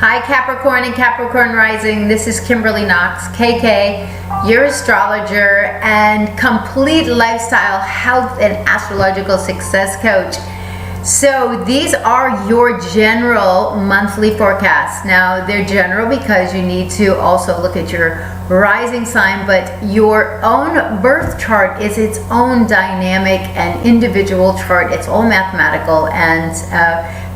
Hi Capricorn and Capricorn Rising, this is Kimberly Knox, KK, your astrologer and complete lifestyle, health and astrological success coach. So these are your general monthly forecasts. Now they're general because you need to also look at your rising sign, but your own birth chart is its own dynamic and individual chart. It's all mathematical, and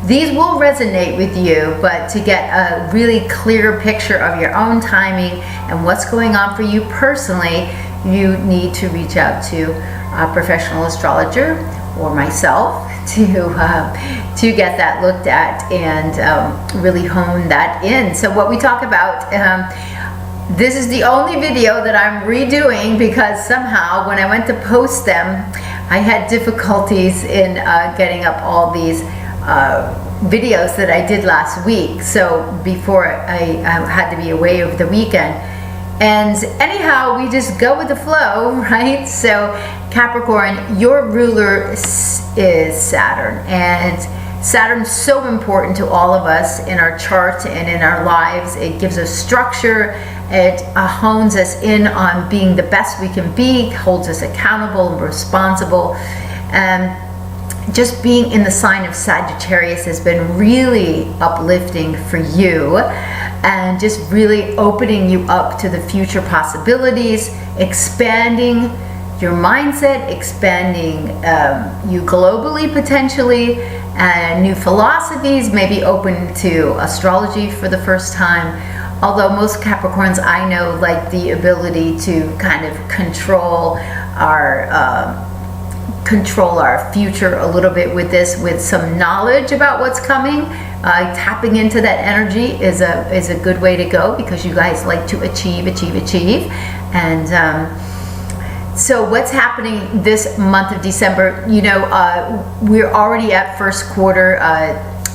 these will resonate with you, but to get a really clear picture of your own timing and what's going on for you personally, you need to reach out to a professional astrologer or myself to get that looked at and really hone that in. So what we talk about, this is the only video that I'm redoing because somehow when I went to post them, I had difficulties in getting up all these videos that I did last week. So before I had to be away over the weekend. And anyhow, we just go with the flow, right? So Capricorn, your ruler is Saturn, and Saturn's so important to all of us in our chart and in our lives. It gives us structure. It hones us in on being the best we can be, holds us accountable and responsible. And just being in the sign of Sagittarius has been really uplifting for you and just really opening you up to the future possibilities, expanding your mindset, expanding you globally potentially, and new philosophies, maybe open to astrology for the first time. Although most Capricorns I know like the ability to kind of control our future a little bit with this, with some knowledge about what's coming. Tapping into that energy is a good way to go because you guys like to achieve. And so what's happening this month of December? You know, we're already at first quarter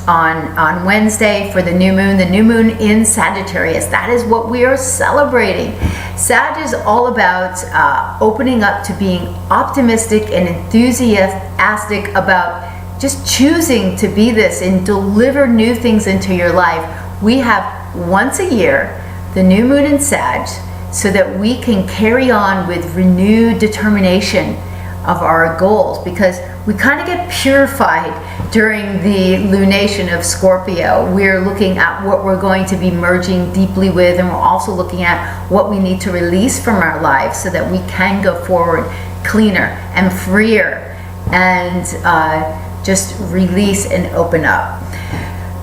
on Wednesday for the new moon in Sagittarius. That is what we are celebrating. Sag is all about opening up to being optimistic and enthusiastic about just choosing to be this and deliver new things into your life. We have once a year the new moon in Sag so that we can carry on with renewed determination of our goals, because we kind of get purified during the lunation of Scorpio. We're looking at what we're going to be merging deeply with, and we're also looking at what we need to release from our lives so that we can go forward cleaner and freer and just release and open up.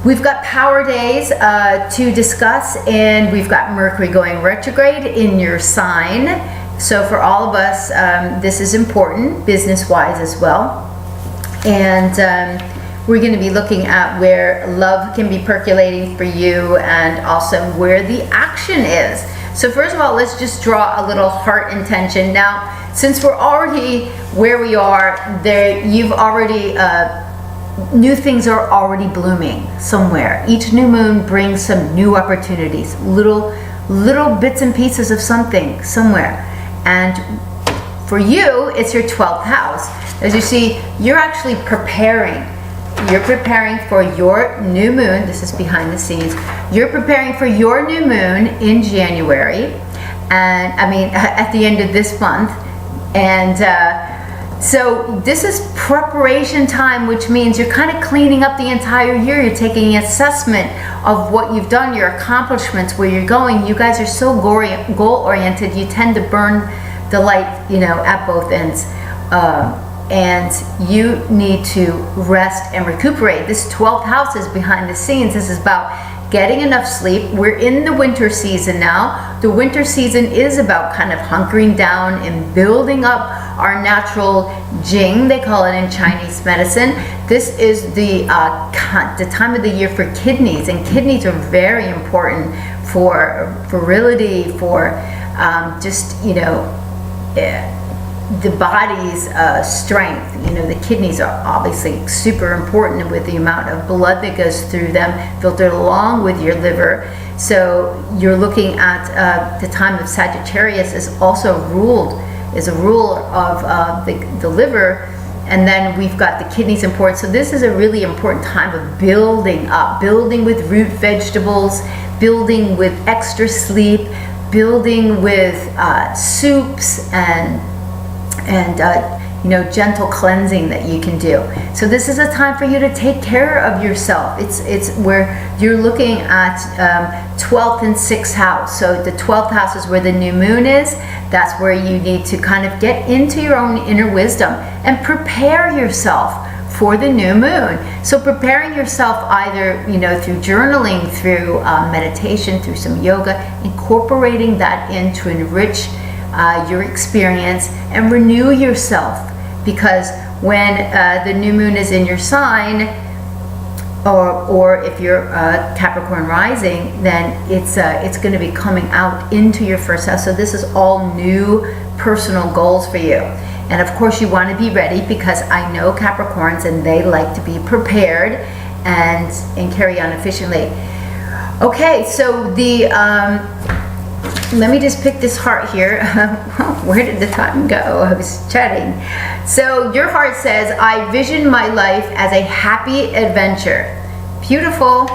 We've got power days to discuss, and we've got Mercury going retrograde in your sign. So for all of us, this is important business-wise as well. And we're going to be looking at where love can be percolating for you and also where the action is. So first of all, let's just draw a little heart intention. Now, since we're already where we are, you've already, new things are already blooming somewhere. Each new moon brings some new opportunities, little bits and pieces of something somewhere. And for you, it's your 12th house. As you see, you're actually preparing. You're preparing for your new moon. This is behind the scenes. You're preparing for your new moon in January, and I mean at the end of this month. And so this is preparation time, which means you're kind of cleaning up the entire year. You're taking an assessment of what you've done, your accomplishments, where you're going. You guys are so goal-oriented. You tend to burn the light, you know, at both ends. And you need to rest and recuperate. This 12th house is behind the scenes. This is about getting enough sleep. We're in the winter season now. The winter season is about kind of hunkering down and building up our natural jing, they call it in Chinese medicine. This is the time of the year for kidneys, and kidneys are very important for virility, for just, you know, the body's strength. You know, the kidneys are obviously super important with the amount of blood that goes through them, filtered along with your liver. So you're looking at the time of Sagittarius is also a rule of the liver and then we've got the kidneys important. So this is a really important time of building up, building with root vegetables, building with extra sleep, building with soups and gentle cleansing that you can do. So this is a time for you to take care of yourself. It's where you're looking at 12th and 6th house. So the 12th house is where the new moon is. That's where you need to kind of get into your own inner wisdom and prepare yourself for the new moon. So preparing yourself either, through journaling, through meditation, through some yoga, incorporating that in to enrich your experience and renew yourself. Because when the new moon is in your sign, or if you're Capricorn rising, then it's going to be coming out into your first house. So this is all new personal goals for you. And of course you want to be ready, because I know Capricorns and they like to be prepared and carry on efficiently. Okay, so let me just pick this heart here. Where did the time go? I was chatting. So your heart says, I vision my life as a happy adventure. Beautiful.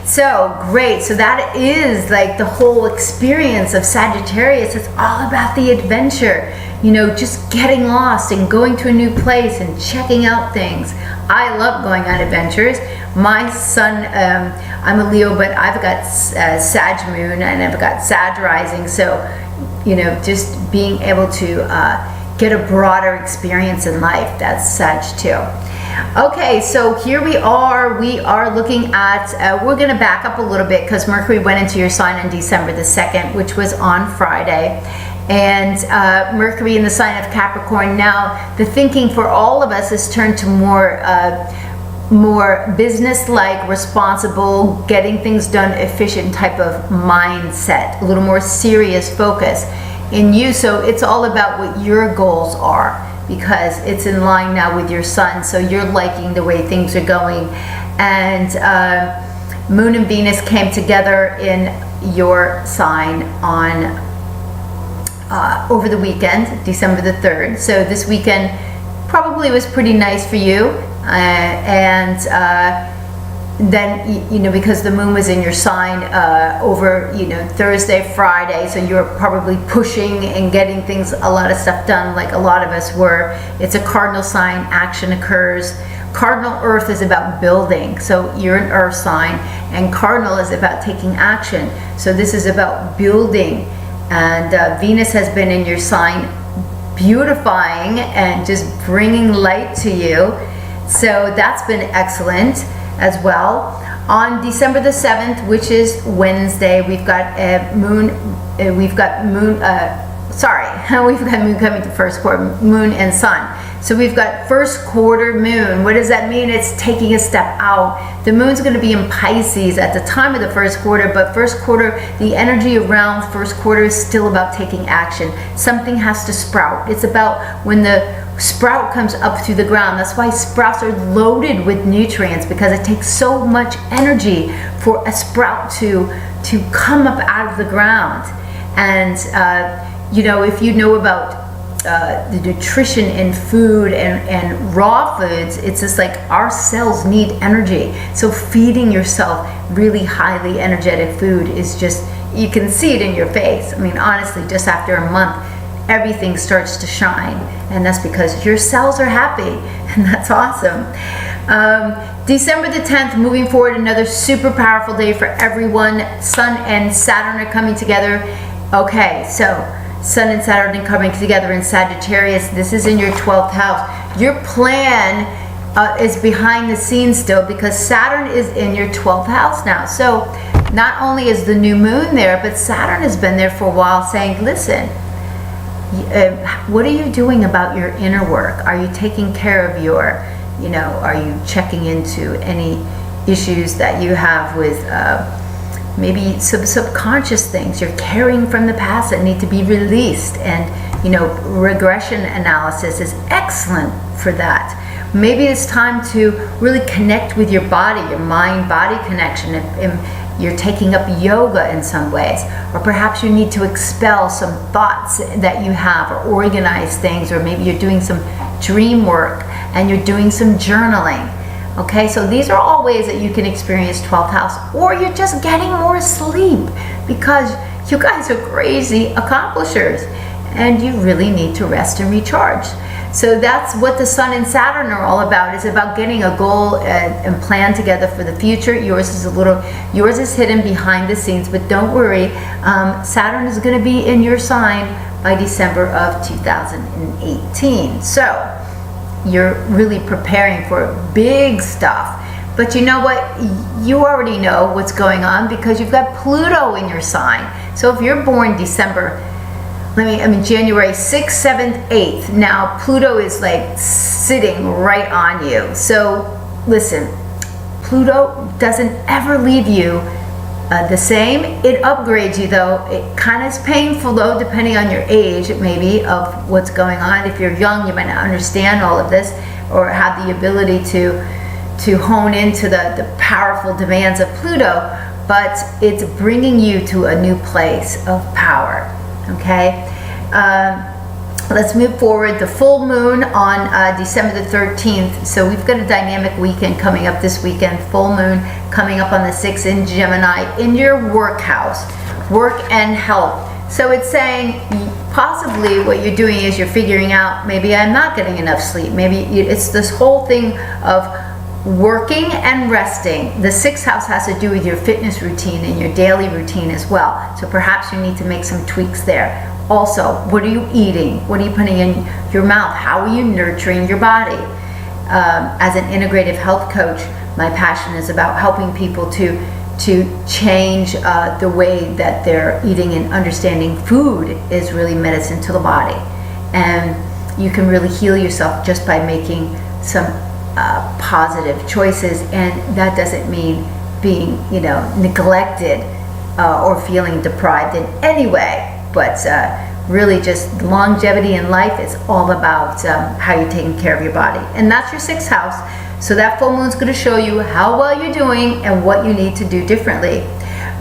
So great. So that is like the whole experience of Sagittarius. It's all about the adventure. Just getting lost and going to a new place and checking out things. I love going on adventures. My son, I'm a Leo, but I've got Sag moon and I've got Sag rising. So, just being able to get a broader experience in life. That's Sag too. Okay, so here we are looking at, we're going to back up a little bit because Mercury went into your sign on December the 2nd, which was on Friday. And Mercury in the sign of Capricorn. Now, the thinking for all of us is turned to more business-like, responsible, getting things done, efficient type of mindset, a little more serious focus in you. So it's all about what your goals are, because it's in line now with your sun. So you're liking the way things are going. And Moon and Venus came together in your sign on over the weekend, December the 3rd. So this weekend probably was pretty nice for you. Then, because the moon was in your sign over, Thursday, Friday, so you're probably pushing and getting things, a lot of stuff done, like a lot of us were. It's a cardinal sign, action occurs. Cardinal Earth is about building, so you're an Earth sign, and Cardinal is about taking action. So this is about building. And Venus has been in your sign, beautifying and just bringing light to you. So that's been excellent as well. On December the 7th, which is Wednesday, we've got moon coming to first quarter, moon and sun. So we've got first quarter moon. What does that mean? It's taking a step out. The moon's going to be in Pisces at the time of the first quarter, but first quarter, the energy around first quarter is still about taking action. Something has to sprout. It's about when the sprout comes up through the ground. That's why sprouts are loaded with nutrients, because it takes so much energy for a sprout to come up out of the ground. And if you know about the nutrition in food and raw foods, it's just like our cells need energy. So feeding yourself really highly energetic food is just, you can see it in your face. I mean, honestly, just after a month, everything starts to shine, and that's because your cells are happy, and that's awesome. December the 10th, moving forward, another super powerful day for everyone. Sun and Saturn are coming together. Okay, so Sun and Saturn are coming together in Sagittarius. This is in your 12th house. Your plan is behind the scenes still, because Saturn is in your 12th house now. So not only is the new moon there, but Saturn has been there for a while, saying, listen, what are you doing about your inner work? Are you taking care of your, are you checking into any issues that you have with maybe some subconscious things you're carrying from the past that need to be released? And regression analysis is excellent for that. Maybe it's time to really connect with your body, your mind-body connection. If you're taking up yoga in some ways, or perhaps you need to expel some thoughts that you have, or organize things, or maybe you're doing some dream work and you're doing some journaling. Okay, so these are all ways that you can experience 12th house, or you're just getting more sleep because you guys are crazy accomplishers and you really need to rest and recharge. So that's what the Sun and Saturn are all about. It's about getting a goal and plan together for the future. Yours is hidden behind the scenes, but don't worry. Saturn is going to be in your sign by December of 2018. So you're really preparing for big stuff. But you know what? You already know what's going on because you've got Pluto in your sign. So if you're born January 6th, 7th, 8th. Now, Pluto is like sitting right on you. So, listen, Pluto doesn't ever leave you the same. It upgrades you, though. It kind of is painful, though, depending on your age, maybe, of what's going on. If you're young, you might not understand all of this or have the ability to hone into the powerful demands of Pluto, but it's bringing you to a new place of power. Okay, let's move forward. The full moon on December the 13th. So we've got a dynamic weekend coming up this weekend. Full moon coming up on the 6th in Gemini in your work house, work and health. So it's saying possibly what you're doing is you're figuring out, maybe I'm not getting enough sleep. Maybe it's this whole thing of working and resting. The 6th house has to do with your fitness routine and your daily routine as well. So perhaps you need to make some tweaks there. Also, what are you eating? What are you putting in your mouth? How are you nurturing your body? As an integrative health coach, my passion is about helping people to change the way that they're eating, and understanding food is really medicine to the body. And you can really heal yourself just by making some positive choices, and that doesn't mean being, neglected or feeling deprived in any way, but really just longevity in life is all about how you're taking care of your body. And that's your 6th house. So that full moon's going to show you how well you're doing and what you need to do differently.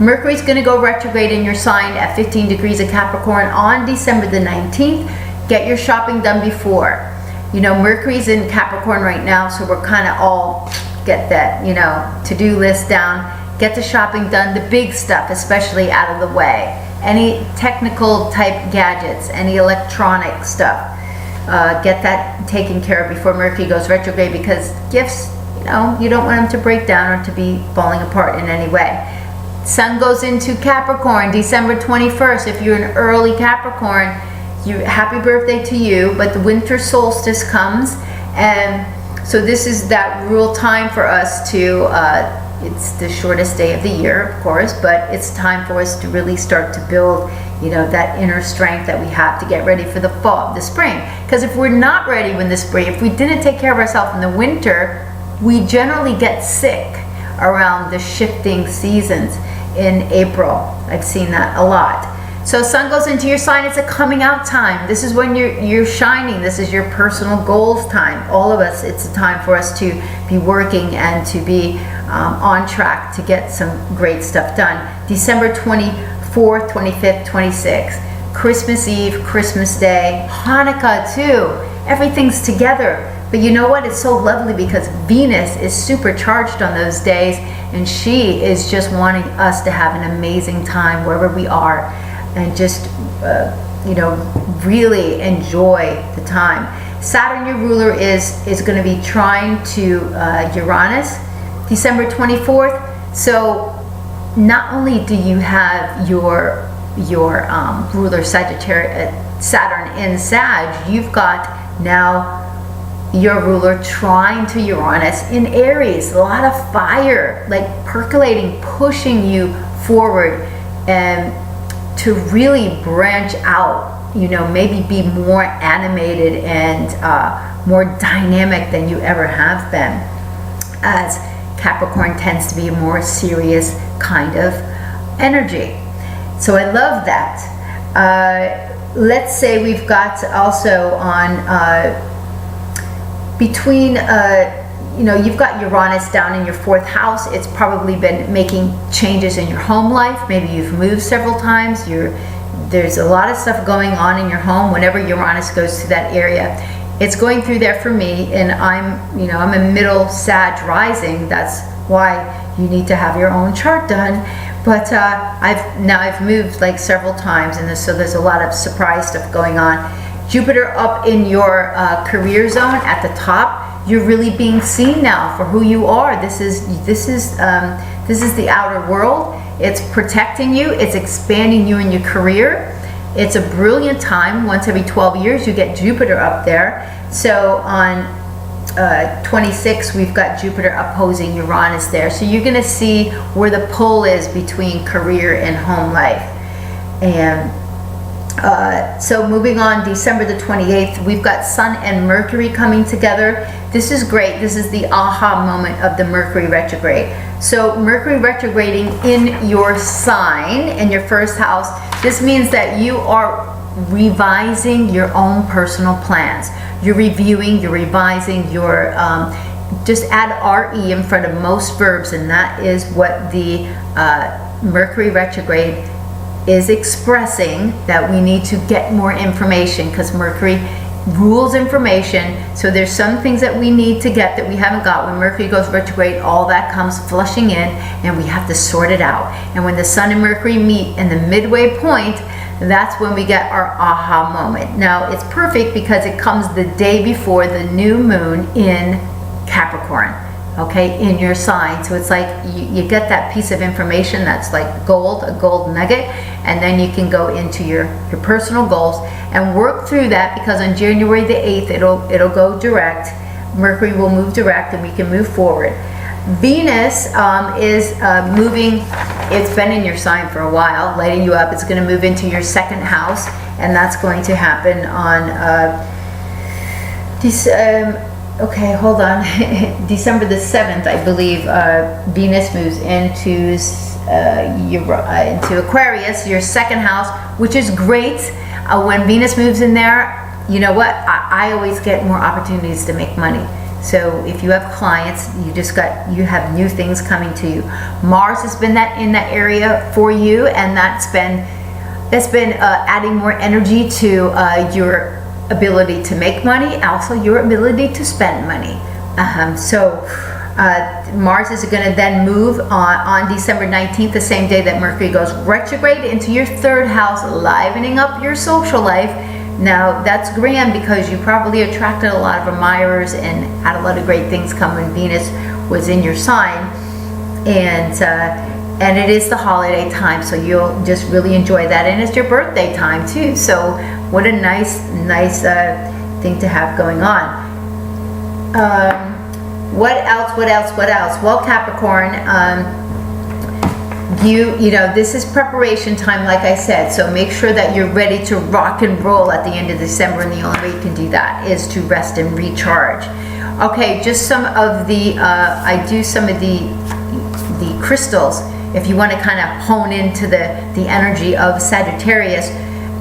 Mercury's going to go retrograde in your sign at 15 degrees of Capricorn on December the 19th. Get your shopping done before. Mercury's in Capricorn right now, so we're kind of all get that, to-do list down. Get the shopping done, the big stuff especially, out of the way. Any technical type gadgets, any electronic stuff, get that taken care of before Mercury goes retrograde, because gifts, you don't want them to break down or to be falling apart in any way. Sun goes into Capricorn December 21st. If you're an early Capricorn, happy birthday to you. But the winter solstice comes, and so this is that real time for us to it's the shortest day of the year, of course, but it's time for us to really start to build that inner strength that we have to get ready for the fall, the spring. Because if we're not ready when the spring, if we didn't take care of ourselves in the winter, we generally get sick around the shifting seasons in April. I've seen that a lot. So Sun goes into your sign. It's a coming out time. This is when you're shining. This is your personal goals time. All of us, it's a time for us to be working and to be on track to get some great stuff done. December 24th, 25th, 26th, Christmas Eve, Christmas Day, Hanukkah too. Everything's together. But you know what? It's so lovely because Venus is supercharged on those days, and she is just wanting us to have an amazing time wherever we are, and just really enjoy the time. Saturn, your ruler, is going to be trine to Uranus December 24th. So not only do you have your ruler Saturn in Sag, you've got now your ruler trine to Uranus in Aries. A lot of fire, like percolating, pushing you forward and to really branch out, maybe be more animated and more dynamic than you ever have been, as Capricorn tends to be a more serious kind of energy. So I love that. Let's say we've got also on between, you know, you've got Uranus down in your 4th house. It's probably been making changes in your home life. Maybe you've moved several times. There's a lot of stuff going on in your home whenever Uranus goes to that area. It's going through there for me, and I'm a middle Sag rising. That's why you need to have your own chart done. But I've moved like several times, and so there's a lot of surprise stuff going on. Jupiter up in your career zone at the top. You're really being seen now for who you are. This is the outer world. It's protecting you. It's expanding you in your career. It's a brilliant time. Once every 12 years, you get Jupiter up there. So on 26, we've got Jupiter opposing Uranus there. So you're going to see where the pull is between career and home life. And so moving on, December the 28th, we've got Sun and Mercury coming together. This is great. This is the aha moment of the Mercury retrograde. So Mercury retrograding in your sign, in your 1st house, this means that you are revising your own personal plans. You're reviewing, you're revising, you're just add RE in front of most verbs, and that is what the Mercury retrograde is expressing, that we need to get more information, because Mercury rules information. So there's some things that we need to get that we haven't got. When Mercury goes retrograde, all that comes flushing in, and we have to sort it out. And when the Sun and Mercury meet in the midway point, that's when we get our aha moment. Now it's perfect because it comes the day before the new moon in Capricorn, okay, in your sign. So it's like you get that piece of information that's like gold, a gold nugget, and then you can go into your personal goals and work through that, because on January the 8th it'll go direct. Mercury will move direct and we can move forward. Venus is moving. It's been in your sign for a while, lighting you up. It's going to move into your 2nd house, and that's going to happen on okay, hold on. December the 7th, I believe, Venus moves into Aquarius, your 2nd house, which is great. When Venus moves in there, you know what? I always get more opportunities to make money. So if you have clients, you have new things coming to you. Mars has been in that area for you, and that's been adding more energy to your ability to make money, also your ability to spend money. Mars is going to then move on December 19th, the same day that Mercury goes retrograde, into your 3rd house, livening up your social life. Now that's grand, because you probably attracted a lot of admirers and had a lot of great things come when Venus was in your sign, and it is the holiday time, so you'll just really enjoy that, and it's your birthday time too. So what a nice thing to have going on. What else? Well, Capricorn, you know, this is preparation time, like I said, so make sure that you're ready to rock and roll at the end of December, and the only way you can do that is to rest and recharge. Okay, just some of the I do some of the crystals if you want to kind of hone into the energy of Sagittarius,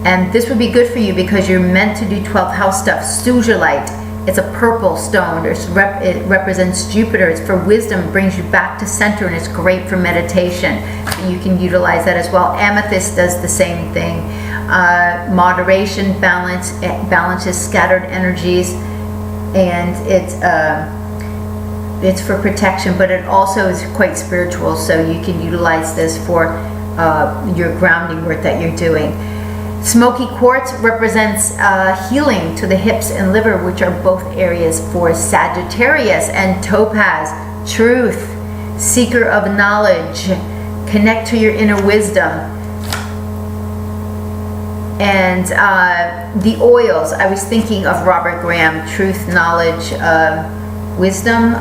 and this would be good for you because you're meant to do 12th house stuff. Suzalite, it's a purple stone. It represents Jupiter. It's for wisdom, brings you back to center, and it's great for meditation. You can utilize that as well. Amethyst does the same thing. Moderation, balance, it balances scattered energies, and it's for protection, but it also is quite spiritual, so you can utilize this for your grounding work that you're doing. Smoky quartz represents healing to the hips and liver, which are both areas for Sagittarius. And topaz, truth, seeker of knowledge, connect to your inner wisdom. And the oils, I was thinking of Robert Graham, truth, knowledge, wisdom.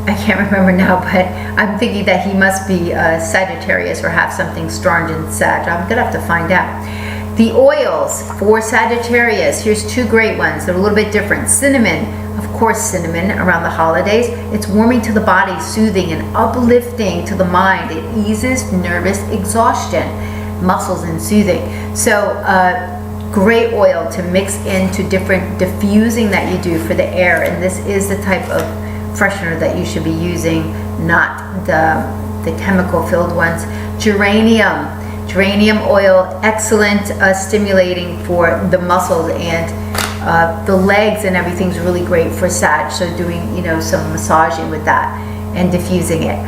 I can't remember now, but I'm thinking that he must be Sagittarius or have something strong in Sag. I'm gonna have to find out. The oils for Sagittarius, here's two great ones. They're a little bit different. Cinnamon, of course, cinnamon around the holidays. It's warming to the body, soothing and uplifting to the mind. It eases nervous exhaustion, muscles, and soothing. So great oil to mix into different diffusing that you do for the air, and this is the type of freshener that you should be using, not the chemical filled ones. Geranium oil, excellent stimulating for the muscles, and the legs and everything's really great for Sag, so doing some massaging with that and diffusing it.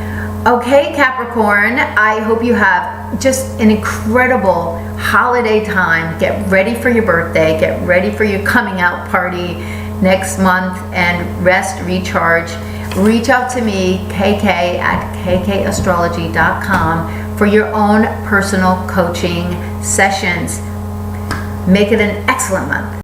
Okay, Capricorn, I hope you have just an incredible holiday time. Get ready for your birthday, get ready for your coming out party next month, and rest, recharge. Reach out to me, kk@kkastrology.com, for your own personal coaching sessions. Make it an excellent month.